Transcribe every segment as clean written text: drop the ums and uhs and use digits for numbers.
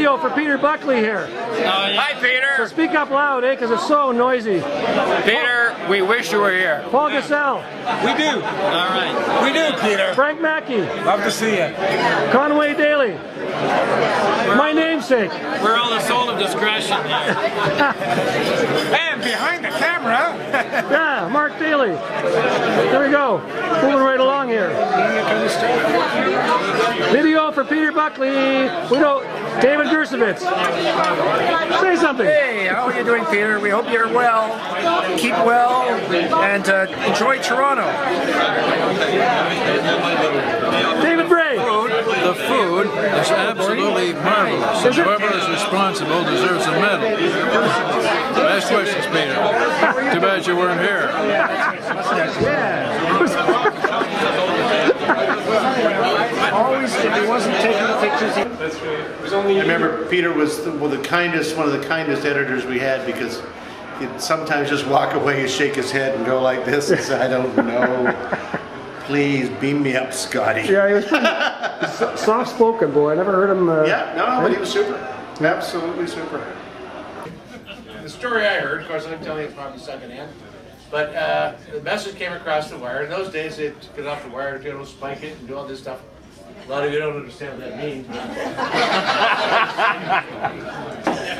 video for Peter Buckley here. Hi, Peter. So speak up loud, because it's so noisy. Peter, we wish you were here. Paul Gassell. We do. All right. We do, Peter. Frank Mackey. Love to see you. Conway Daly. My namesake. We're all the soul of discretion here. And behind the camera. Yeah, Mark Daly. There we go. Moving right along here. Video for Peter Buckley. We know David Gersovitz. Say something. Hey, how are you doing, Peter? We hope you're well. Keep well and enjoy Toronto. David Bray. The food is absolutely marvelous. Is it? Whoever is responsible deserves a medal. Nice questions, Peter. Too bad you weren't here. Always, if he wasn't taking the pictures, I remember Peter was one of the kindest editors we had, because he'd sometimes just walk away and shake his head and go like this and say, I don't know. Please beam me up, Scotty. Yeah, he was pretty soft-spoken, boy. I never heard him. Yeah, no, but he was super. Absolutely super. The story I heard, of course I'm telling it from secondhand, but the message came across the wire. In those days, they'd get off the wire, spike it, and do all this stuff. A lot of you don't understand what that means.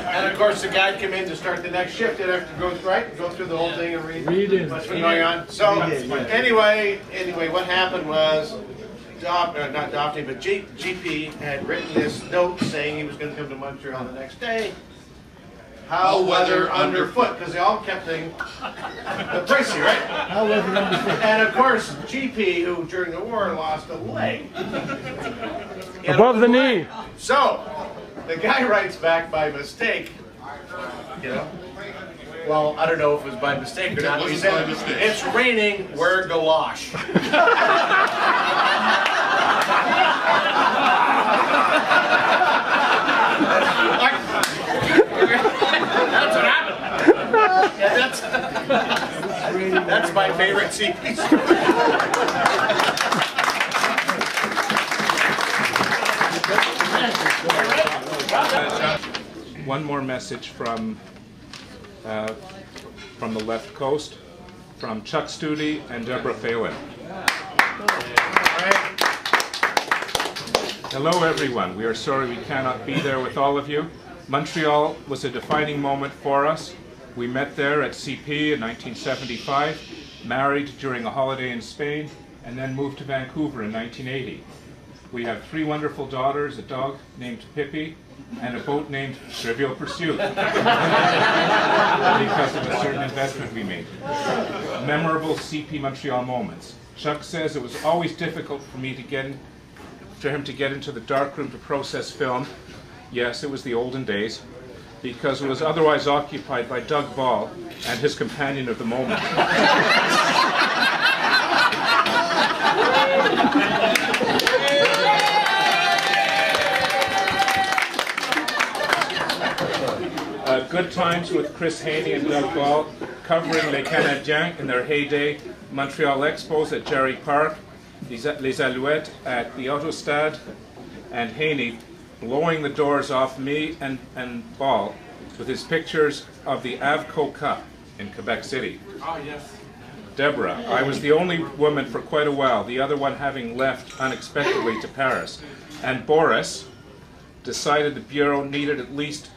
And of course, the guy came in to start the next shift. They'd have to go through the whole thing and read what's been going on. So anyway, what happened was, not Daphne, but GP had written this note saying he was going to come to Montreal the next day. How weather underfoot, because they all kept saying the pricey, right? How weather underfoot. And of course, GP, who during the war lost a leg. Above the knee. So, the guy writes back by mistake, well, I don't know if it was by mistake or not. He said, it's raining, wear gouache. That's what happened. Yeah, that's my favorite CP story. One more message from the left coast, from Chuck Studi and Deborah Phelan. Hello everyone, we are sorry we cannot be there with all of you. Montreal was a defining moment for us. We met there at CP in 1975, married during a holiday in Spain, and then moved to Vancouver in 1980. We have 3 wonderful daughters, a dog named Pippi, and a boat named Trivial Pursuit, because of a certain investment we made. Memorable CP Montreal moments. Chuck says it was always difficult for him to get into the darkroom to process film. Yes, it was the olden days, because it was otherwise occupied by Doug Ball and his companion of the moment. Good times with Chris Haney and Doug Ball, covering Les Canadiens in their heyday, Montreal Expos at Jerry Park, Les Alouettes at the Autostade, and Haney blowing the doors off me and Ball with his pictures of the Avco Cup in Quebec City. Oh, yes. Deborah, I was the only woman for quite a while, the other one having left unexpectedly to Paris. And Boris decided the Bureau needed at least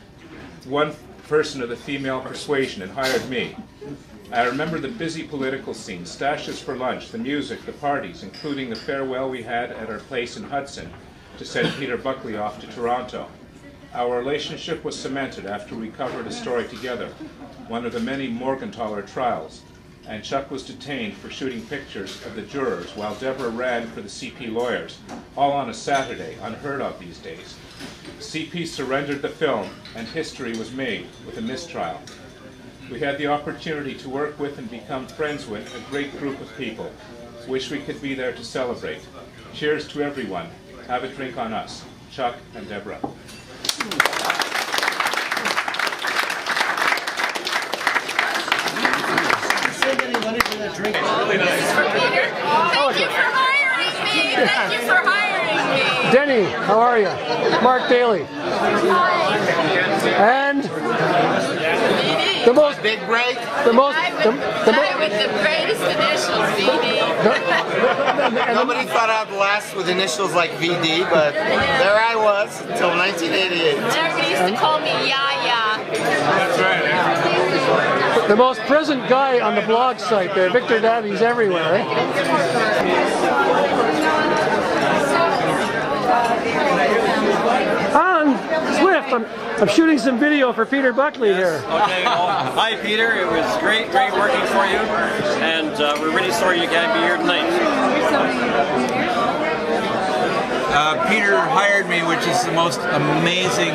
one person of the female persuasion and hired me. I remember the busy political scene, stashes for lunch, the music, the parties, including the farewell we had at our place in Hudson to send Peter Buckley off to Toronto. Our relationship was cemented after we covered a story together, one of the many Morgenthaler trials, and Chuck was detained for shooting pictures of the jurors while Deborah ran for the CP lawyers, all on a Saturday, unheard of these days. CP surrendered the film, and history was made with a mistrial. We had the opportunity to work with and become friends with a great group of people. Wish we could be there to celebrate. Cheers to everyone. Have a drink on us. Chuck and Deborah. Thank you for hiring me. Thank you for hiring me. Denny, how are you? Mark Daly. Hi. The most big break. The most. Guy with the greatest initials, VD. Nobody thought I'd last with initials like VD, but there I was until 1988. Everybody used to call me Yaya. That's right. The most present guy on the blog site there, Victor Davies everywhere, eh? Alan Swift, I'm shooting some video for Peter Buckley here. Okay, well, hi Peter, it was great working for you, and we're really sorry you can't be here tonight. Peter hired me, which is the most amazing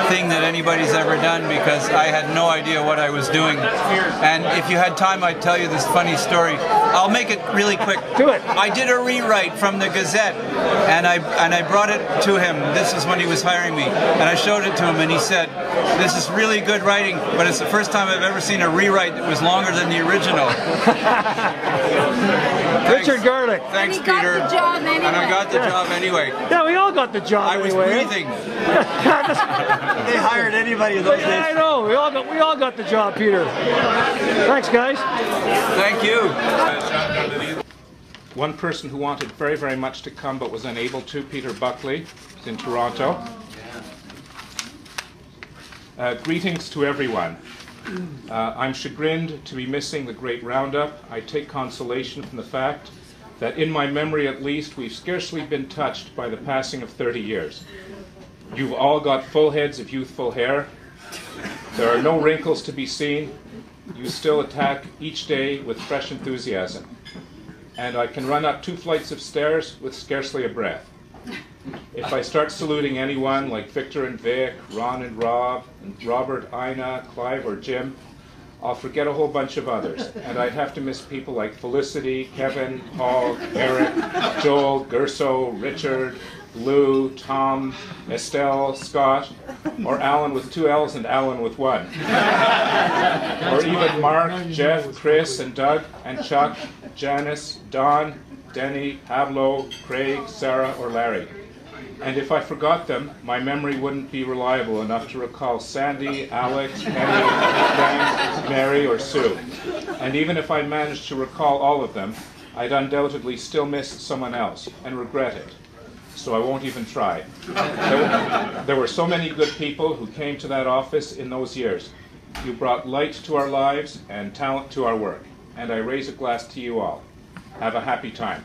thing that anybody's ever done, because I had no idea what I was doing. And if you had time, I'd tell you this funny story. I'll make it really quick. Do it. I did a rewrite from the Gazette, and I brought it to him. This is when he was hiring me, and I showed it to him, and he said, "This is really good writing, but it's the first time I've ever seen a rewrite that was longer than the original." Richard Garlick. Thanks, And he got Peter. the job anyway. And I got the job anyway. Yeah, we all got the job I was anyway. breathing. They hired anybody in those days. I know. We all got the job, Peter. Thanks, guys. Thank you. One person who wanted very, very much to come but was unable to, Peter Buckley, is in Toronto. Greetings to everyone. I'm chagrined to be missing the great roundup. I take consolation from the fact that in my memory at least, we've scarcely been touched by the passing of 30 years. You've all got full heads of youthful hair. There are no wrinkles to be seen. You still attack each day with fresh enthusiasm. And I can run up 2 flights of stairs with scarcely a breath. If I start saluting anyone like Victor and Vic, Ron and Rob, and Robert, Ina, Clive, or Jim, I'll forget a whole bunch of others. And I'd have to miss people like Felicity, Kevin, Paul, Eric, Joel, Gerso, Richard, Lou, Tom, Estelle, Scott, or Alan with 2 L's and Alan with 1. Or even Mark, Jeff, Chris, and Doug, and Chuck, Janice, Don, Denny, Pablo, Craig, Sarah, or Larry. And if I forgot them, my memory wouldn't be reliable enough to recall Sandy, Alex, Penny, Frank, Mary, or Sue. And even if I managed to recall all of them, I'd undoubtedly still miss someone else and regret it. So I won't even try. There were so many good people who came to that office in those years. You brought light to our lives and talent to our work. And I raise a glass to you all. Have a happy time.